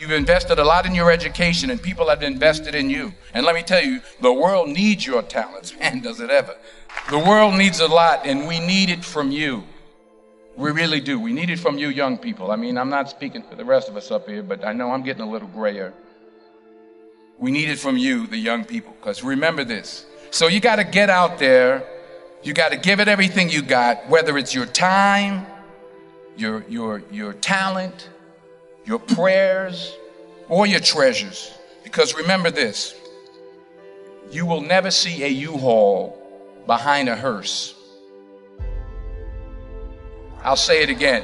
You've invested a lot in your education, and people have invested in you. And let me tell you, the world needs your talents. Man, does it ever. The world needs a lot, and we need it from you. We really do. We need it from you young people. I mean, I'm not speaking for the rest of us up here, but I know I'm getting a little grayer. We need it from you, the young people, because remember this. So you got to get out there. You got to give it everything you got, whether it's your time, your talent, your prayers, or your treasures. Because remember this, you will never see a U-Haul behind a hearse. I'll say it again.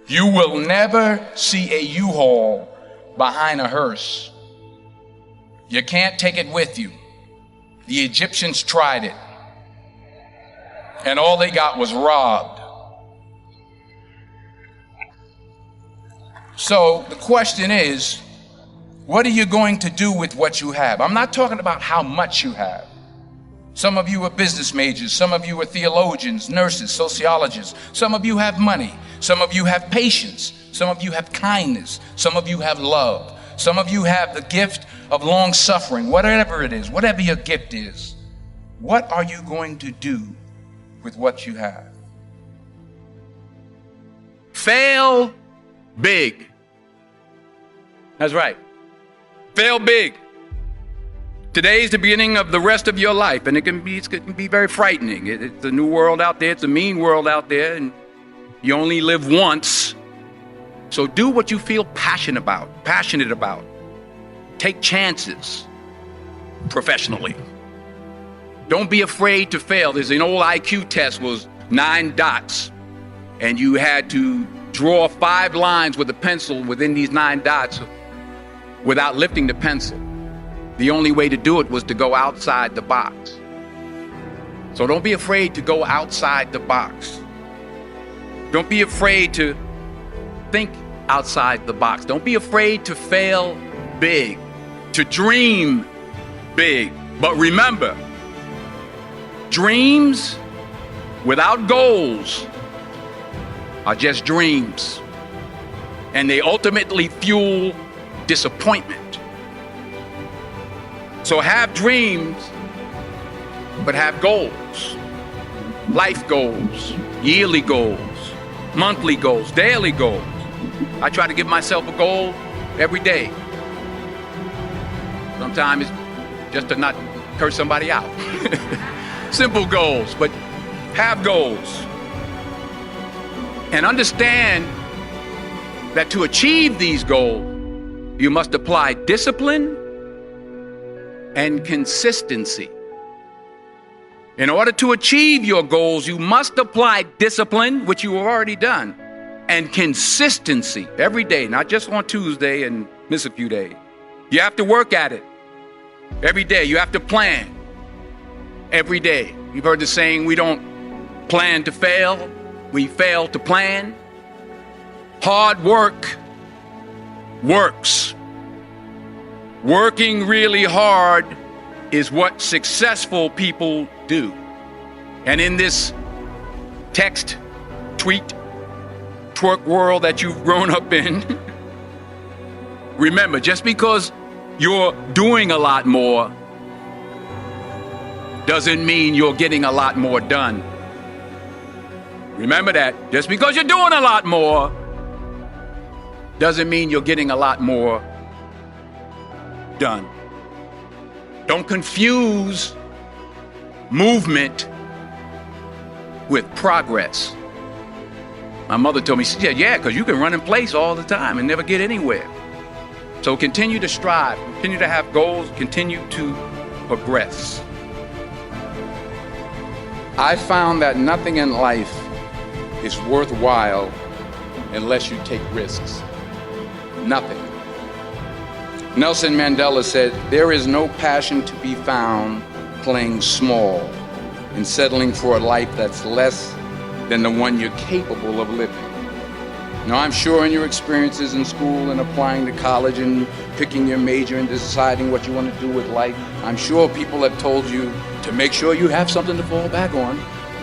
You will never see a U-Haul behind a hearse. You can't take it with you. The Egyptians tried it, and all they got was robbed. So the question is, what are you going to do with what you have? I'm not talking about how much you have. Some of you are business majors. Some of you are theologians, nurses, sociologists. Some of you have money. Some of you have patience. Some of you have kindness. Some of you have love. Some of you have the gift of long suffering, whatever it is, whatever your gift is. What are you going to do with what you have? Fail big. That's right. Fail big. Today's the beginning of the rest of your life, and it can be very frightening. It's a new world out there. It's a mean world out there, and you only live once. So do what you feel passionate about. Take chances professionally. Don't be afraid to fail. There's an old IQ test, was 9 dots, and you had to draw 5 lines with a pencil within these 9 dots without lifting the pencil. The only way to do it was to go outside the box. So don't be afraid to go outside the box. Don't be afraid to think outside the box. Don't be afraid to fail big, to dream big. But remember, dreams without goals are just dreams, and they ultimately fuel disappointment. So have dreams, but have goals. Life goals, yearly goals, monthly goals, daily goals. I try to give myself a goal every day. Sometimes it's just to not curse somebody out. Simple goals, but have goals. And understand that to achieve these goals, you must apply discipline and consistency. In order to achieve your goals, you must apply discipline, which you have already done, and consistency every day, not just on Tuesday and miss a few days. You have to work at it every day. You have to plan every day. You've heard the saying, we don't plan to fail, we fail to plan. Hard work works. Working really hard is what successful people do. And in this text, tweet, twerk world that you've grown up in, remember, just because you're doing a lot more doesn't mean you're getting a lot more done. Remember that. Just because you're doing a lot more doesn't mean you're getting a lot more done. Don't confuse movement with progress. My mother told me, she said, yeah, because you can run in place all the time and never get anywhere. So continue to strive, continue to have goals, continue to progress. I found that nothing in life is worthwhile unless you take risks. Nothing. Nelson Mandela said, there is no passion to be found playing small and settling for a life that's less than the one you're capable of living. Now, I'm sure in your experiences in school and applying to college and picking your major and deciding what you want to do with life, I'm sure people have told you to make sure you have something to fall back on.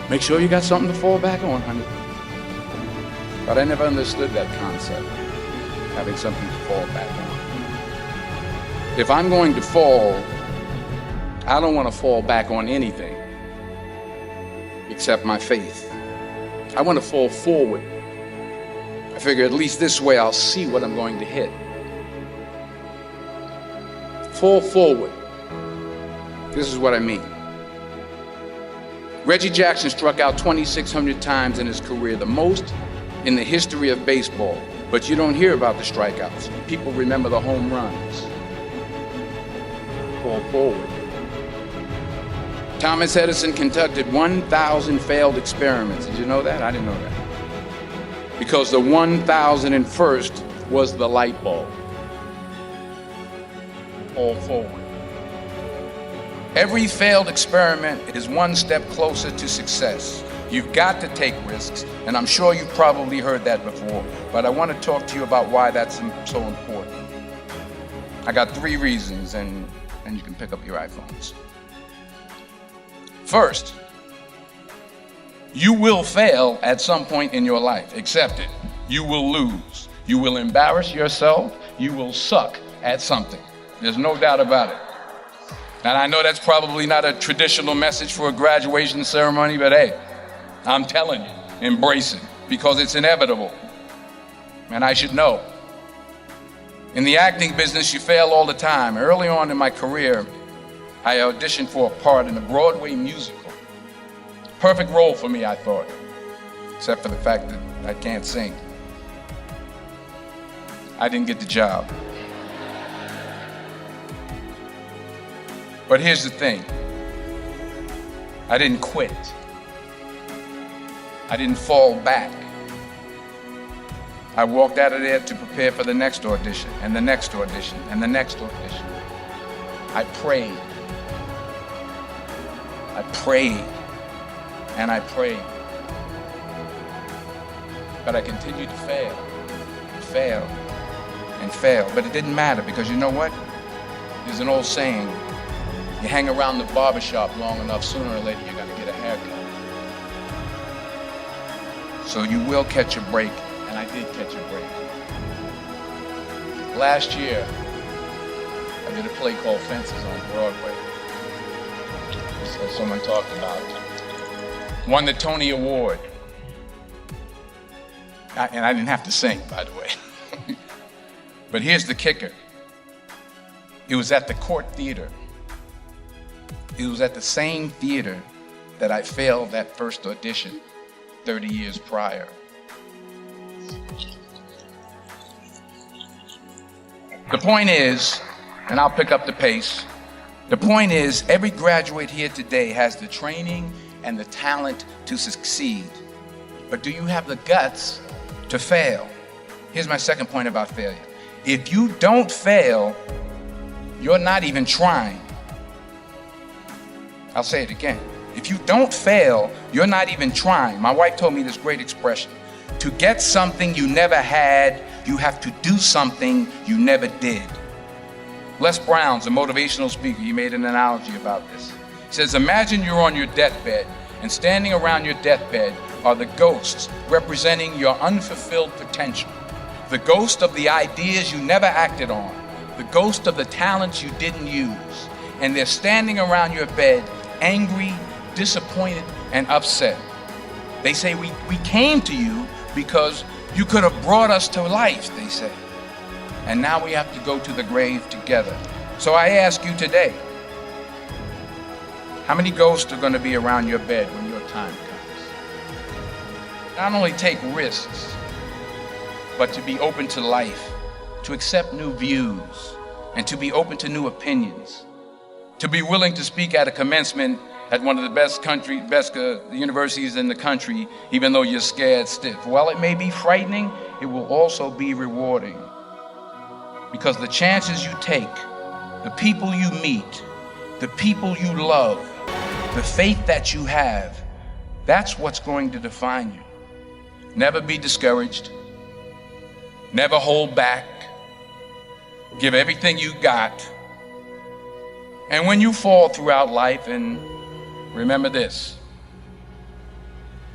Make sure you got something to fall back on, honey. But I never understood that concept. having something to fall back on. If I'm going to fall, I don't want to fall back on anything except my faith. I want to fall forward. I figure at least this way I'll see what I'm going to hit. Fall forward. This is what I mean. Reggie Jackson struck out 2,600 times in his career, the most in the history of baseball. But you don't hear about the strikeouts. People remember the home runs. Fall forward. Thomas Edison conducted 1,000 failed experiments. Did you know that? I didn't know that. Because the 1,001st was the light bulb. Fall forward. Every failed experiment is one step closer to success. You've got to take risks, and I'm sure you've probably heard that before, but I want to talk to you about why that's so important. I got 3 reasons, and you can pick up your iPhones. First, you will fail at some point in your life. Accept it. You will lose. You will embarrass yourself. You will suck at something. There's no doubt about it. And I know that's probably not a traditional message for a graduation ceremony, but hey, I'm telling you, embrace it, because it's inevitable. And I should know. In the acting business, you fail all the time. Early on in my career, I auditioned for a part in a Broadway musical. Perfect role for me, I thought, except for the fact that I can't sing. I didn't get the job. But here's the thing. I didn't quit. I didn't fall back. I walked out of there to prepare for the next audition, and the next audition, and the next audition. I prayed. I prayed. And I prayed. But I continued to fail, and fail, and fail. But it didn't matter, because you know what? There's an old saying, you hang around the barbershop long enough, sooner or later you're gonna get a haircut. So you will catch a break, and I did catch a break. Last year, I did a play called Fences on Broadway, as someone talked about. Won the Tony Award. And I didn't have to sing, by the way. But here's the kicker. It was at the Court Theater. It was at the same theater that I failed that first audition 30 years prior. The point is, and I'll pick up the pace, the point is every graduate here today has the training and the talent to succeed. But do you have the guts to fail? Here's my second point about failure. If you don't fail, you're not even trying. I'll say it again. If you don't fail, you're not even trying. My wife told me this great expression. To get something you never had, you have to do something you never did. Les Brown's a motivational speaker. He made an analogy about this. He says, imagine you're on your deathbed, and standing around your deathbed are the ghosts representing your unfulfilled potential. The ghost of the ideas you never acted on. The ghost of the talents you didn't use. And they're standing around your bed, angry, disappointed, and upset. They say, we came to you because you could have brought us to life, they say. And now we have to go to the grave together. So I ask you today, how many ghosts are going to be around your bed when your time comes? Not only take risks, but to be open to life, to accept new views, and to be open to new opinions. To be willing to speak at a commencement at one of the best universities in the country, even though you're scared stiff. While it may be frightening, it will also be rewarding. Because the chances you take, the people you meet, the people you love, the faith that you have, that's what's going to define you. Never be discouraged. Never hold back. Give everything you got. And when you fall throughout life, and remember this,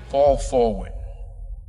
fall forward.